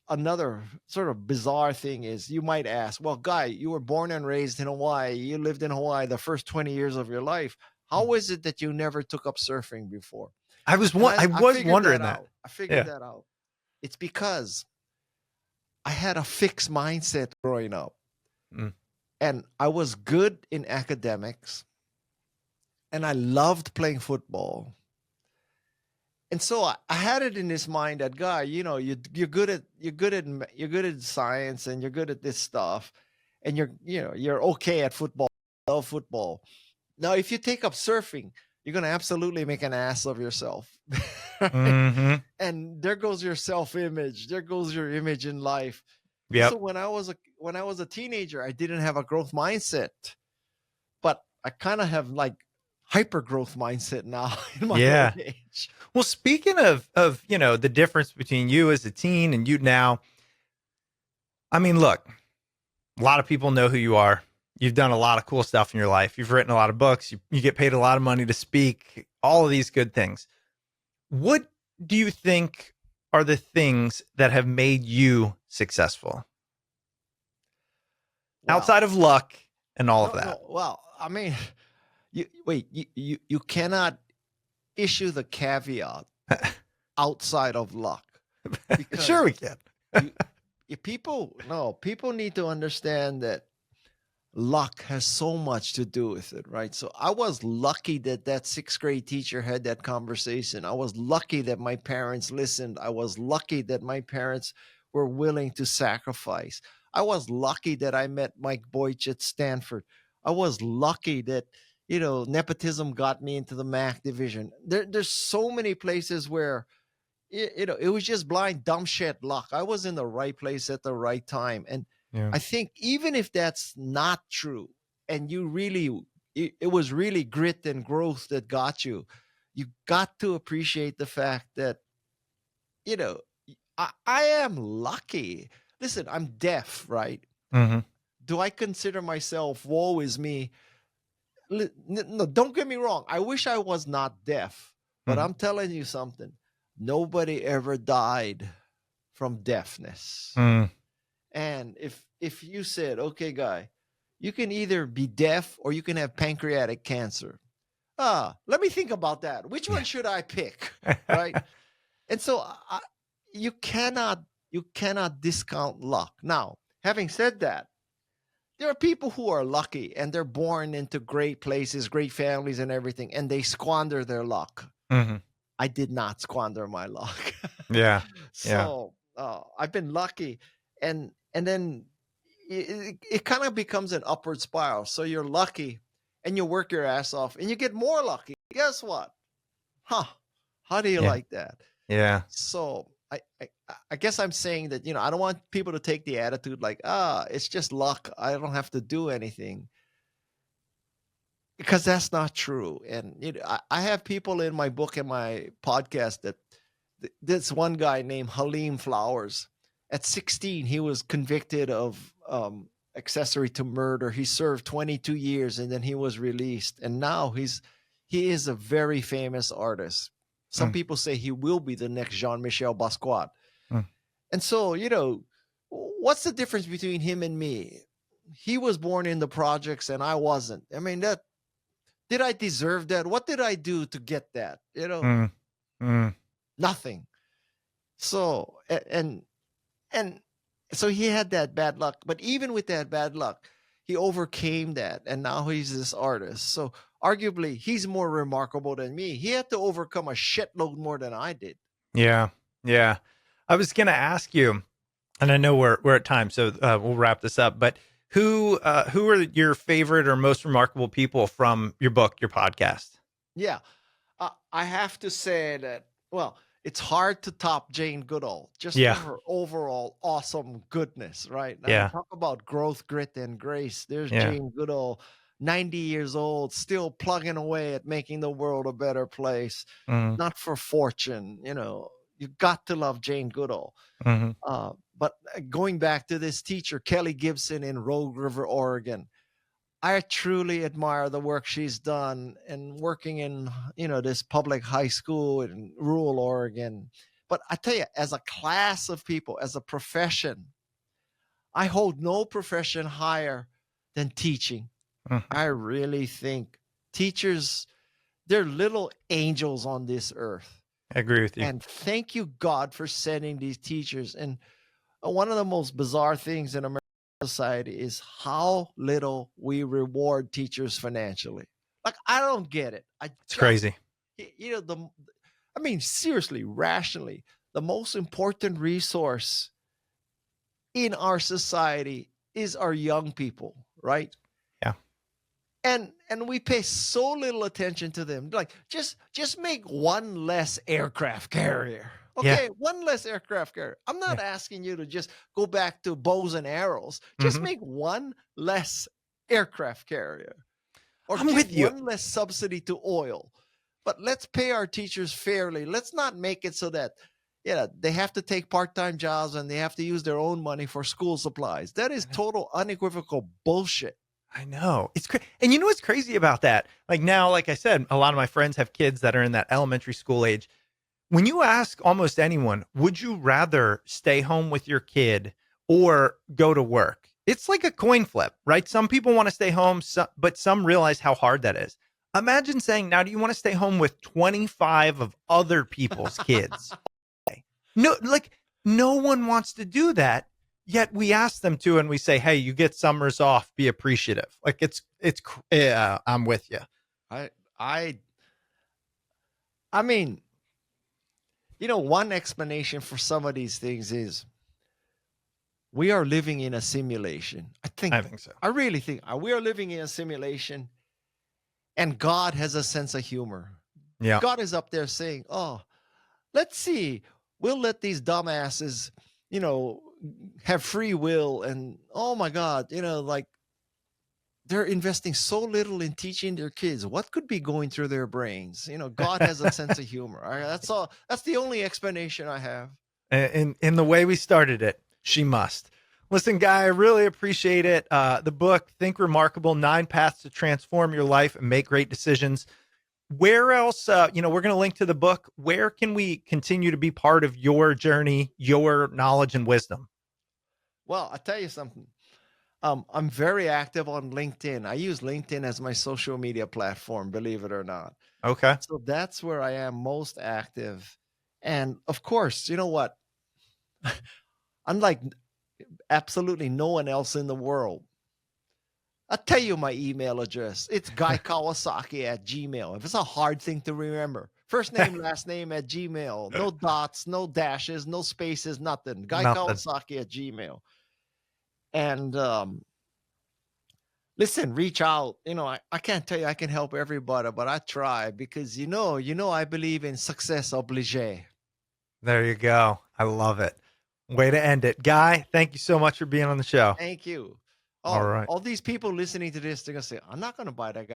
another sort of bizarre thing is you might ask, well, Guy, you were born and raised in Hawaii. You lived in Hawaii the first 20 years of your life. How is it that you never took up surfing before? And I I was figured wondering that that. out. I figured Yeah. that out. It's because I had a fixed mindset growing up, Mm. and I was good in academics, and I loved playing football. And so I had it in this mind that, Guy, you're good at you're good at science, and you're good at this stuff, and you're okay at football. Love football. Now, if you take up surfing, you're gonna absolutely make an ass of yourself. Right? Hmm. And there goes your self-image. There goes your image in life. So Yep. when I was a teenager, I didn't have a growth mindset, but I kind of have like hyper growth mindset now in my old Yeah. age. Well, speaking of the difference between you as a teen and you now, I mean, look, a lot of people know who you are. You've done a lot of cool stuff in your life. You've written a lot of books. You get paid a lot of money to speak, all of these good things. What do you think are the things that have made you successful Well, outside of luck and all of no, that? no. Well, I mean, you cannot issue the caveat outside of luck, Sure, because we can. you, people need to understand that luck has so much to do with it, right? So I was lucky that that sixth grade teacher had that conversation. I was lucky that my parents listened. I was lucky that my parents were willing to sacrifice. I was lucky that I met Mike Boych at Stanford. I was lucky that, nepotism got me into the MAC division. There's so many places where it was just blind dumb shit luck. I was in the right place at the right time. And Yeah. I think even if that's not true, and it was really grit and growth that got you, you got to appreciate the fact that, you know, I am lucky. Listen, I'm deaf, right? Hmm. Do I consider myself, woe is me? No, don't get me wrong. I wish I was not deaf, but Hmm. I'm telling you something. Nobody ever died from deafness. Mm. And if you said, okay, Guy, you can either be deaf or you can have pancreatic cancer. Let me think about that. Which one should I pick? Right? And so you cannot you cannot discount luck. Now, having said that, there are people who are lucky and they're born into great places, great families and everything, and they squander their luck. Hmm. I did not squander my luck. Yeah. Yeah. So I've been lucky, and then it kind of becomes an upward spiral. So you're lucky, and you work your ass off, and you get more lucky. Guess what? Huh? How do you Yeah. like that? Yeah. So I guess I'm saying that, I don't want people to take the attitude like, it's just luck. I don't have to do anything, because that's not true. And I have people in my book and my podcast that this one guy named Halim Flowers. At 16, he was convicted of accessory to murder. He served 22 years and then he was released. And now he is a very famous artist. Some Mm. people say he will be the next Jean-Michel Basquiat. Mm. And so, what's the difference between him and me? He was born in the projects and I wasn't. I mean, did I deserve that? What did I do to get that? Mm. Mm. Nothing. So and so he had that bad luck, but even with that bad luck, he overcame that, and now he's this artist. So arguably, he's more remarkable than me. He had to overcome a shitload more than I did. Yeah. Yeah. I was going to ask you, and I know we're at time, so we'll wrap this up. But who are your favorite or most remarkable people from your book, your podcast? Yeah, I have to say that. Well, it's hard to top Jane Goodall just for Yeah. her overall awesome goodness, right? I mean, Yeah. talk about growth, grit, and grace. There's Yeah. Jane Goodall, 90 years old, still plugging away at making the world a better place, Mm. not for fortune. You've got to love Jane Goodall. Hmm. But going back to this teacher, Kelly Gibson in Rogue River, Oregon, I truly admire the work she's done and working in, this public high school in rural Oregon. But I tell you, as a class of people, as a profession, I hold no profession higher than teaching. Mhm. I really think teachers, they're little angels on this earth. I agree with you. And thank you, God, for sending these teachers. And one of the most bizarre things in American society is how little we reward teachers financially. Like, I don't get it. It's crazy. You know, I mean, seriously, rationally, the most important resource in our society is our young people, right? Yeah. And we pay so little attention to them. Like, just make one less aircraft carrier. Yeah. Okay, one less aircraft carrier. I'm not asking you to just go back to bows and arrows. Just Mhm. make one less aircraft carrier, or I'm give with you. one less subsidy to oil. But let's pay our teachers fairly. Let's not make it so that they have to take part-time jobs and they have to use their own money for school supplies. That is total unequivocal bullshit. I know. It's crazy. And you know what's crazy about that? Like now, like I said, a lot of my friends have kids that are in that elementary school age. When you ask almost anyone, would you rather stay home with your kid or go to work? It's like a coin flip, right? Some people want to stay home, but some realize how hard that is. Imagine saying, now, do you want to stay home with 25 of other people's kids? No, like no one wants to do that. Yet we ask them to, and we say, "Hey, you get summers off. Be appreciative." Like yeah, I'm with you. I mean, one explanation for some of these things is we are living in a simulation. I think so. I really think we are living in a simulation, and God has a sense of humor. Yeah. God is up there saying, "Oh, let's see. We'll let these dumbasses, have free will, and oh my God, like they're investing so little in teaching their kids. What could be going through their brains? God has a sense of humor. All right, that's all. That's the only explanation I have." In the way we started it, she must. Listen, Guy, I really appreciate it. The book, Think Remarkable, 9 Paths to Transform Your Life and Make Great Decisions. Where else, we're going to link to the book. Where can we continue to be part of your journey, your knowledge and wisdom? Well, I'll tell you something. I'm very active on LinkedIn. I use LinkedIn as my social media platform, believe it or not. Okay. So that's where I am most active. And of course, you know what? Unlike absolutely no one else in the world, I'll tell you my email address. It's Guy Kawasaki at Gmail. If it's a hard thing to remember, first name, last name at Gmail. No dots, no dashes, no spaces, nothing. Guy Kawasaki at Gmail. And listen, reach out. I can't tell you I can help everybody, but I try because I believe in success obligé. There you go. I love it. Way to end it. Guy, thank you so much for being on the show. Thank you. All right. All these people listening to this, they're gonna say, I'm not gonna buy that guy.